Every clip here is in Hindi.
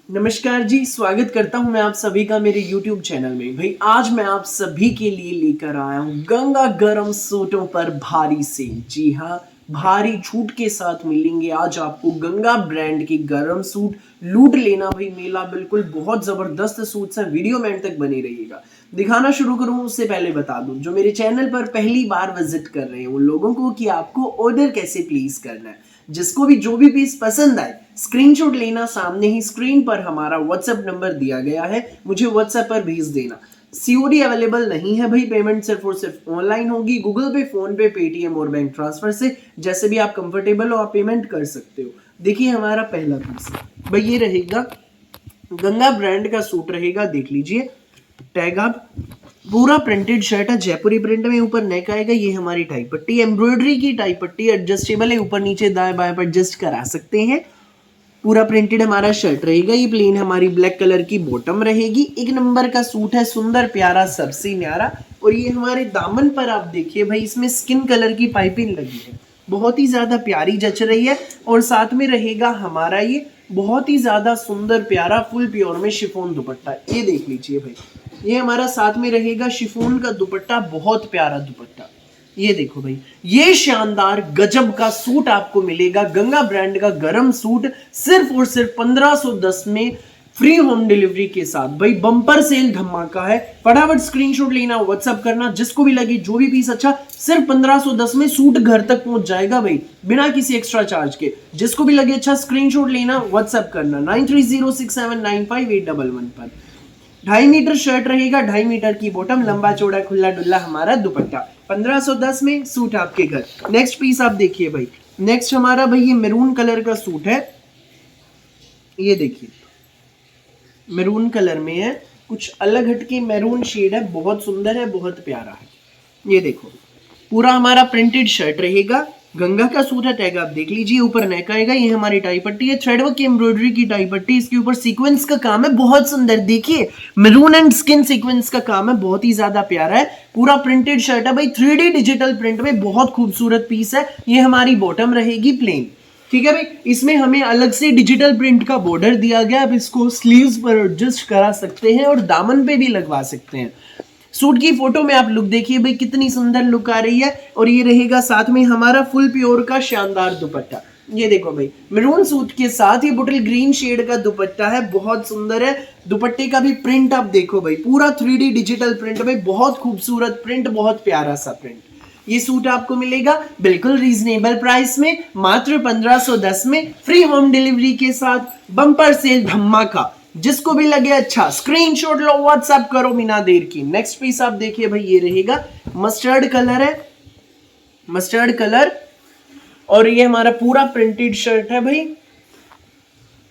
नमस्कार जी, स्वागत करता हूं मैं आप सभी का मेरे YouTube चैनल में। भाई आज मैं आप सभी के लिए लेकर आया हूं गंगा गरम सूटों पर भारी सेल। जी हाँ, भारी छूट के साथ मिलेंगे आज आपको गंगा ब्रांड के गरम सूट। लूट लेना भाई, मेला बिल्कुल बहुत जबरदस्त सूट्स हैं। वीडियो में एंड तक बने रहिएगा। दिखाना शुरू करूं उससे पहले बता दूं, जो मेरे चैनल पर पहली बार विजिट कर रहे हैं उन लोगों को कि आपको ऑर्डर कैसे प्लेस करना है। जिसको भी जो भी पीस पसंद आए स्क्रीनशॉट लेना, सामने ही स्क्रीन पर हमारा व्हाट्सएप नंबर दिया गया है, मुझे व्हाट्सएप पर भेज देना। सीओडी अवेलेबल नहीं है भाई, पेमेंट सिर्फ और सिर्फ ऑनलाइन होगी, गूगल पे, फोन पे, पेटीएम और बैंक ट्रांसफर से। जैसे भी आप कंफर्टेबल हो आप पेमेंट कर सकते हो। देखिए हमारा पहला पीस भाई ये रहेगा, गंगा ब्रांड का सूट रहेगा, देख लीजिए। टैग आप पूरा प्रिंटेड शर्ट है, जयपुरी प्रिंट में, ऊपर नेक आएगा। ये हमारी टाई पट्टी, एम्ब्रॉयडरी की टाई पट्टी, एडजस्टेबल है, ऊपर नीचे दाएं बाएं पर एडजस्ट करा सकते हैं। पूरा प्रिंटेड हमारा शर्ट रहेगा। ये प्लेन हमारी ब्लैक कलर की बॉटम रहेगी। एक नंबर का सूट है, सुंदर प्यारा सबसे न्यारा। और ये हमारे दामन पर आप देखिए भाई, इसमें स्किन कलर की पाइपिंग लगी है, बहुत ही ज्यादा प्यारी जच रही है। और साथ में रहेगा हमारा ये बहुत ही ज्यादा सुंदर प्यारा फुल प्योर में शिफॉन दुपट्टा। ये देख लीजिए भाई, ये हमारा साथ में रहेगा शिफॉन का दुपट्टा, बहुत प्यारा दुपट्टा। ये देखो भाई, ये शानदार गजब का सूट आपको मिलेगा, गंगा ब्रांड का गरम सूट, सिर्फ और सिर्फ 1510 में, फ्री होम डिलीवरी के साथ। भाई बम्पर सेल धमाका है, फटाफट स्क्रीनशॉट लेना, व्हाट्सअप करना, जिसको भी लगे जो भी पीस अच्छा, सिर्फ 1510 में सूट घर तक पहुंच जाएगा भाई, बिना किसी एक्स्ट्रा चार्ज के। जिसको भी लगे अच्छा स्क्रीनशॉट लेना, व्हाट्सअप करना 9306795811 पर। 2.5 मीटर शर्ट रहेगा, 2.5 मीटर की बॉटम, लंबा चौड़ा खुला डुल्ला हमारा दुपट्टा, 1510 में सूट आपके घर। नेक्स्ट पीस आप देखिए भाई, नेक्स्ट हमारा भाई ये मैरून कलर का सूट है। ये देखिए मैरून कलर में है, कुछ अलग हटके मैरून शेड है, बहुत सुंदर है, बहुत प्यारा है। ये देखो पूरा हमारा प्रिंटेड शर्ट रहेगा, गंगा का सूट है। टैग आप देख लीजिए, ऊपर नेक आएगा। ये हमारी टाई पट्टी है, थ्रेडवर्क की एम्ब्रॉयडरी की टाई पट्टी, इसके ऊपर सीक्वेंस का काम है, बहुत सुंदर। देखिए मैरून एंड स्किन सीक्वेंस का काम है, बहुत ही ज्यादा प्यारा है। पूरा प्रिंटेड शर्ट है भाई, 3D डिजिटल प्रिंट में, बहुत खूबसूरत पीस है। ये हमारी बॉटम रहेगी प्लेन, ठीक है भाई। इसमें हमें अलग से डिजिटल प्रिंट का बॉर्डर दिया गया, आप इसको स्लीव्स पर एडजस्ट करा सकते हैं और दामन पे भी लगवा सकते हैं। सूट की फोटो में आप लुक देखिए भाई, कितनी सुंदर लुक आ रही है। और ये रहेगा साथ में हमारा फुल प्योर का शानदार दुपट्टा। ये देखो भाई, मैरून सूट के साथ ये बोटल ग्रीन शेड का दुपट्टा है, बहुत सुंदर है। दुपट्टे का भी प्रिंट आप देखो भाई, पूरा 3D डिजिटल प्रिंट में, बहुत खूबसूरत प्रिंट, बहुत प्यारा सा प्रिंट। ये सूट आपको मिलेगा बिल्कुल रीजनेबल प्राइस में, मात्र 1510 में, फ्री होम डिलीवरी के साथ, बम्पर सेल धमाका। जिसको भी लगे अच्छा स्क्रीनशॉट लो, व्हाट्सएप करो बिना देर की। नेक्स्ट पीस आप देखिए भाई, ये रहेगा मस्टर्ड कलर है, मस्टर्ड कलर। और ये हमारा पूरा प्रिंटेड शर्ट है भाई,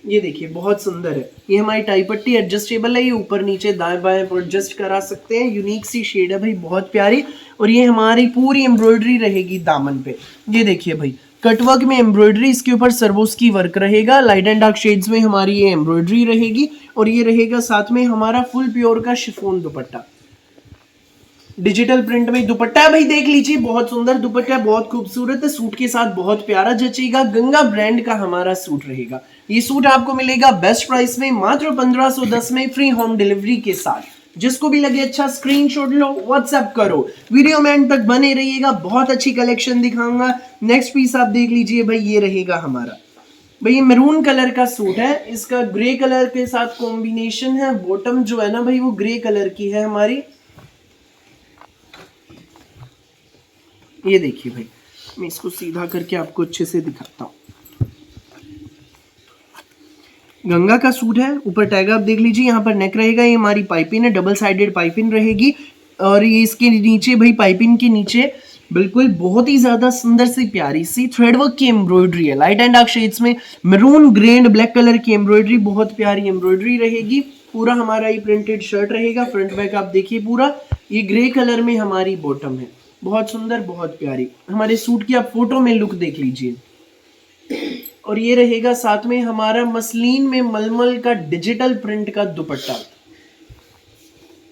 ये देखिए बहुत सुंदर है। ये हमारी टाई पट्टी एडजस्टेबल है, ये ऊपर नीचे दाएं बाएं एडजस्ट करा सकते हैं। यूनिक सी शेड है भाई, बहुत प्यारी। और ये हमारी पूरी एम्ब्रॉयडरी रहेगी दामन पे। ये देखिए भाई, कटवर्क में एम्ब्रॉयडरी, इसके ऊपर सर्वोस की वर्क रहेगा, लाइट एंड डार्क शेड्स में हमारी ये एम्ब्रॉयडरी रहेगी। और ये रहेगा साथ में हमारा फुल प्योर का शिफॉन दुपट्टा, डिजिटल प्रिंट में दुपट्टा है भाई, देख लीजिए बहुत सुंदर दुपट्टा, बहुत खूबसूरत है, सूट के साथ बहुत प्यारा जचेगा। गंगा ब्रांड का हमारा सूट रहेगा। ये सूट आपको मिलेगा बेस्ट प्राइस में, मात्र 1510 में, फ्री होम डिलीवरी के साथ। जिसको भी लगे अच्छा स्क्रीनशॉट लो, व्हाट्सएप करो, वीडियो में एंड तक बने रहिएगा, बहुत अच्छी कलेक्शन दिखाऊंगा। नेक्स्ट पीस आप देख लीजिए भाई, ये रहेगा हमारा भाई, ये मैरून कलर का सूट है, इसका ग्रे कलर के साथ कॉम्बिनेशन है। बॉटम जो है ना भाई, वो ग्रे कलर की है हमारी। ये देखिए भाई, मैं इसको सीधा करके आपको अच्छे से दिखाता हूँ। गंगा का सूट है, ऊपर टैग आप देख लीजिए, यहाँ पर नेक रहेगा, ये हमारी पाइपिंग है, डबल साइडेड पाइपिंग रहेगी। और ये इसके नीचे भाई, पाइपिंग के नीचे बिल्कुल बहुत ही ज्यादा सुंदर सी प्यारी सी थ्रेडवर्क की एम्ब्रॉयडरी है, लाइट एंड डार्क शेड्स में, maroon grey and black colour की एम्ब्रॉयडरी, बहुत प्यारी एम्ब्रॉयडरी रहेगी। पूरा हमारा ये प्रिंटेड शर्ट रहेगा, फ्रंट बैक आप देखिए पूरा। ये ग्रे कलर में हमारी बॉटम है, बहुत सुंदर, बहुत प्यारी। हमारे सूट की आप फोटो में लुक देख लीजिए। और ये रहेगा साथ में हमारा मसलिन में मलमल का डिजिटल प्रिंट का दुपट्टा।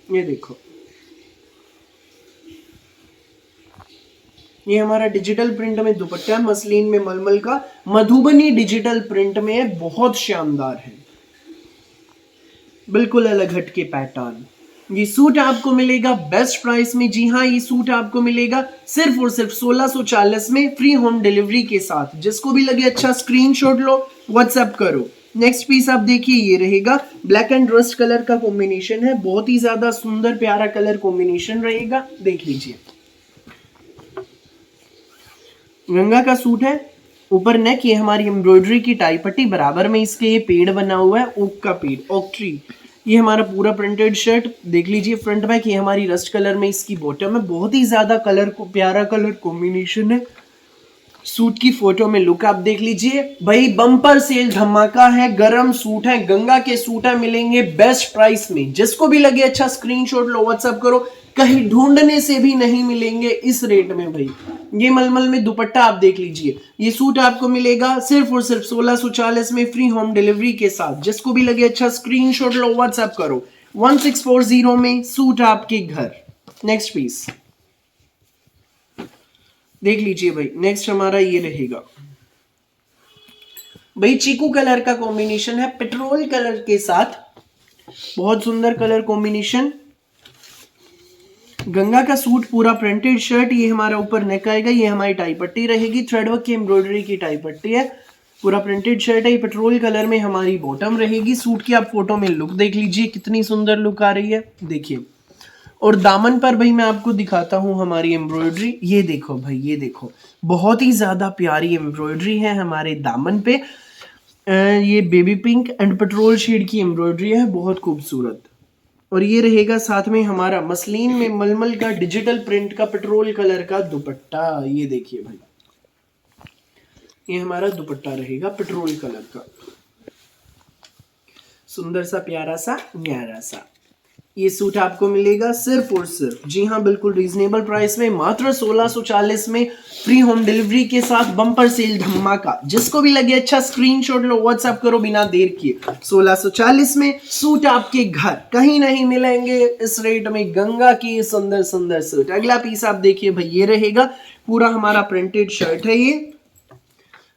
ये देखो, ये हमारा डिजिटल प्रिंट में दुपट्टा, मसलिन में मलमल का, मधुबनी डिजिटल प्रिंट में है, बहुत शानदार है। बिल्कुल अलग हटके पैटर्न। ये सूट आपको मिलेगा बेस्ट प्राइस में। जी हाँ, ये सूट आपको मिलेगा सिर्फ और सिर्फ 1640 में फ्री होम डिलीवरी के साथ। जिसको भी लगे अच्छा स्क्रीनशॉट लो, व्हाट्सएप करो। नेक्स्ट पीस आप देखिए, ये रहेगा ब्लैक एंड रस्ट कलर का कॉम्बिनेशन है, बहुत ही ज्यादा सुंदर प्यारा कलर कॉम्बिनेशन रहेगा, देख लीजिए। गंगा का सूट है, ऊपर नेक ये हमारी एम्ब्रॉयडरी की टाई पट्टी, बराबर में इसके ये पेड़ बना हुआ है, ओक का पेड़, ओक ट्री। ये हमारा पूरा प्रिंटेड शर्ट देख लीजिए, फ्रंट बैक ये हमारी रस्ट कलर में इसकी बॉटम है, बहुत ही ज्यादा कलर को प्यारा कलर कॉम्बिनेशन है। सूट की फोटो में लुक आप देख लीजिए भाई, बम्पर सेल धमाका है, गरम सूट है, गंगा के सूट है, मिलेंगे बेस्ट प्राइस में। जिसको भी लगे अच्छा स्क्रीनशॉट लो, व्हाट्सएप करो, कहीं ढूंढने से भी नहीं मिलेंगे इस रेट में भाई। ये मलमल में दुपट्टा आप देख लीजिए, ये सूट आपको मिलेगा सिर्फ और सिर्फ 1640 में फ्री होम डिलीवरी के साथ। जिसको भी लगे अच्छा स्क्रीनशॉट लो, व्हाट्सएप करो, 1640 में सूट आपके घर। नेक्स्ट पीस देख लीजिए भाई, नेक्स्ट हमारा ये रहेगा भाई, चीकू कलर का कॉम्बिनेशन है पेट्रोल कलर के साथ, बहुत सुंदर कलर कॉम्बिनेशन। गंगा का सूट पूरा प्रिंटेड शर्ट, ये हमारा ऊपर नेक आएगा, ये हमारी टाई पट्टी रहेगी, थ्रेडवर्क की एम्ब्रॉयडरी की टाई पट्टी है, पूरा प्रिंटेड शर्ट है। ये पेट्रोल कलर में हमारी बॉटम रहेगी। सूट की आप फोटो में लुक देख लीजिए, कितनी सुंदर लुक आ रही है, देखिए। और दामन पर भाई मैं आपको दिखाता हूँ हमारी एम्ब्रॉयडरी, ये देखो भाई, ये देखो, बहुत ही ज्यादा प्यारी एम्ब्रॉयडरी है हमारे दामन पे। ये baby pink and petrol shade की एम्ब्रॉयडरी है, बहुत खूबसूरत। और ये रहेगा साथ में हमारा मसलिन में मलमल का डिजिटल प्रिंट का पेट्रोल कलर का दुपट्टा, ये देखिए भाई, ये हमारा दुपट्टा रहेगा पेट्रोल कलर का, सुंदर सा प्यारा सा न्यारा सा। ये सूट आपको मिलेगा सिर्फ और सिर्फ, जी हाँ बिल्कुल रीजनेबल प्राइस में, मात्र 1640 में फ्री होम डिलीवरी के साथ, बम्पर सेल धमाका। जिसको भी लगे अच्छा स्क्रीनशॉट लो, व्हाट्सएप करो बिना देर किए। 1640 में सूट आपके घर, कहीं नहीं मिलेंगे इस रेट में गंगा की सुंदर सुंदर सूट। अगला पीस आप देखिए भाई, ये रहेगा पूरा हमारा प्रिंटेड शर्ट है, ये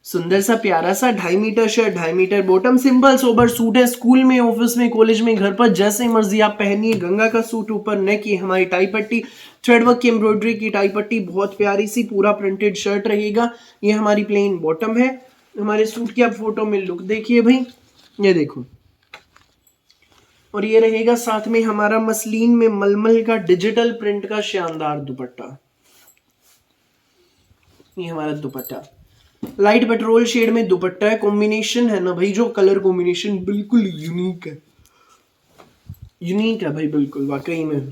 सुंदर सा प्यारा सा 2.5 metre shirt, 2.5 metre bottom, simple sober suit है, स्कूल में, ऑफिस में, कॉलेज में, घर पर जैसे मर्जी आप पहनिए। गंगा का सूट, ऊपर नेक ये हमारी टाई पट्टी, थ्रेडवर्क की एम्ब्रॉयडरी की टाई पट्टी, बहुत प्यारी सी, पूरा प्रिंटेड शर्ट रहेगा। ये हमारी प्लेन बॉटम है। हमारे सूट की आप फोटो में लुक देखिए भाई, ये देखो। और ये रहेगा साथ में हमारा मसलिन में मलमल का डिजिटल प्रिंट का शानदार दुपट्टा, ये हमारा दुपट्टा लाइट पेट्रोल शेड में दुपट्टा है। कॉम्बिनेशन है ना भाई, जो कलर कॉम्बिनेशन बिल्कुल यूनिक है, यूनिक है भाई, बिल्कुल वाकई में।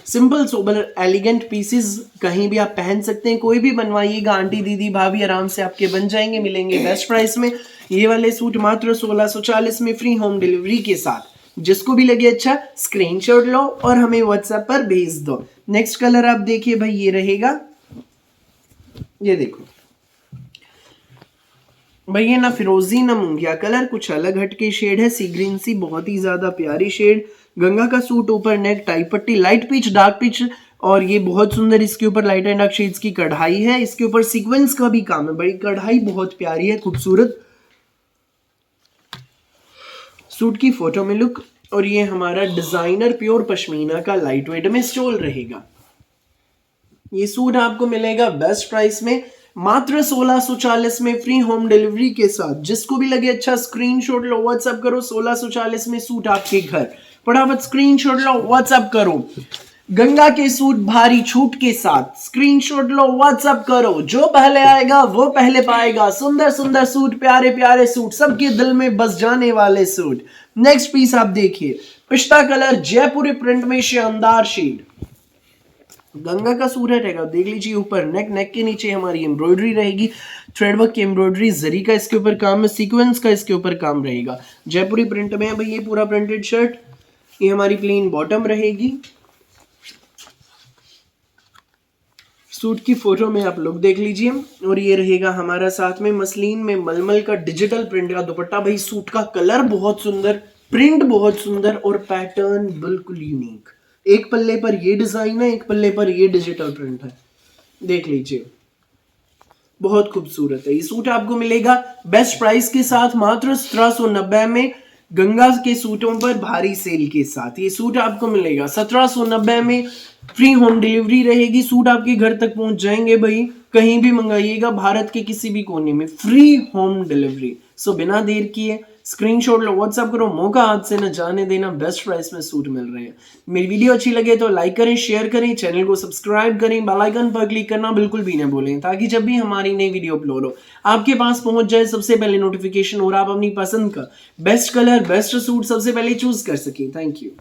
सिंपल सोबर एलिगेंट पीसेस कहीं भी आप पहन सकते हैं, कोई भी बनवाइएगा, आंटी दीदी भाभी आराम से आपके बन जाएंगे, मिलेंगे बेस्ट प्राइस में। ये वाले सूट मात्र 1640 में फ्री होम डिलीवरी के साथ। जिसको भी लगे अच्छा स्क्रीनशॉट लो और हमें व्हाट्सएप पर भेज दो। नेक्स्ट कलर आप देखिए भाई, ये रहेगा, ये देखो भाई, ये ना फिरोजी ना मुंगिया कलर, कुछ अलग हटके शेड है, सी ग्रीन सी, बहुत ही ज्यादा प्यारी शेड। गंगा का सूट, ऊपर नेक टाई पट्टी, लाइट पिच डार्क पिच, और ये बहुत सुंदर, इसके ऊपर लाइट एंड डार्क शेड्स की कढ़ाई है, इसके ऊपर सीक्वेंस का भी काम है भाई, कढ़ाई बहुत प्यारी है, खूबसूरत। सूट की फोटो में लुक, और ये हमारा डिजाइनर प्योर पश्मीना का लाइट वेट में स्टोल रहेगा। ये सूट आपको मिलेगा बेस्ट प्राइस में, मात्र 1640 में फ्री होम डिलीवरी के साथ। जिसको भी लगे अच्छा स्क्रीनशॉट लो, व्हाट्सएप करो, 1640 में सूट आपके घर, फटाफट स्क्रीनशॉट लो, व्हाट्सएप करो। गंगा के सूट भारी छूट के साथ, स्क्रीनशॉट लो, व्हाट्सएप करो, जो पहले आएगा वो पहले पाएगा। सुंदर सुंदर सूट, प्यारे प्यारे सूट, सबके दिल में बस जाने वाले सूट। नेक्स्ट पीस आप देखिए, पिस्ता कलर जयपुरी प्रिंट में शानदार शेड, गंगा का सूट रहेगा, देख लीजिए। ऊपर नेक, नेक के नीचे हमारी एम्ब्रॉयडरी रहेगी, थ्रेडवर्क की एम्ब्रॉयडरी, जरी का इसके ऊपर काम है, सीक्वेंस का इसके ऊपर काम रहेगा, जयपुरी प्रिंट में है भाई। ये पूरा प्रिंटेड शर्ट, ये हमारी प्लेन बॉटम रहेगी। सूट की फोटो में आप लोग देख लीजिए। और ये रहेगा हमारा साथ में मसलिन में मलमल का डिजिटल प्रिंट का दुपट्टा भाई। सूट का कलर बहुत सुंदर, प्रिंट बहुत सुंदर, और पैटर्न बिल्कुल यूनिक। एक पल्ले पर ये डिजाइन है, एक पल्ले पर ये डिजिटल प्रिंट है, देख लीजिए, बहुत खूबसूरत है। ये सूट आपको मिलेगा बेस्ट प्राइस के साथ, मात्र 1790 में गंगा के सूटों पर भारी सेल के साथ ये सूट आपको मिलेगा 1790 में। फ्री होम डिलीवरी रहेगी, सूट आपके घर तक पहुंच जाएंगे भाई, कहीं भी मंगाइएगा, भारत के किसी भी कोने में फ्री होम डिलीवरी। सो बिना देर किए स्क्रीनशॉट लो, व्हाट्सअप करो, मौका हाथ से न जाने देना, बेस्ट प्राइस में सूट मिल रहे हैं। मेरी वीडियो अच्छी लगे तो लाइक करें, शेयर करें, चैनल को सब्सक्राइब करें, बेल आइकन पर क्लिक करना बिल्कुल भी न भूलें, ताकि जब भी हमारी नई वीडियो अपलोड हो आपके पास पहुंच जाए सबसे पहले नोटिफिकेशन और आप अपनी पसंद का बेस्ट कलर बेस्ट सूट सबसे पहले चूज कर सकें। Thank you.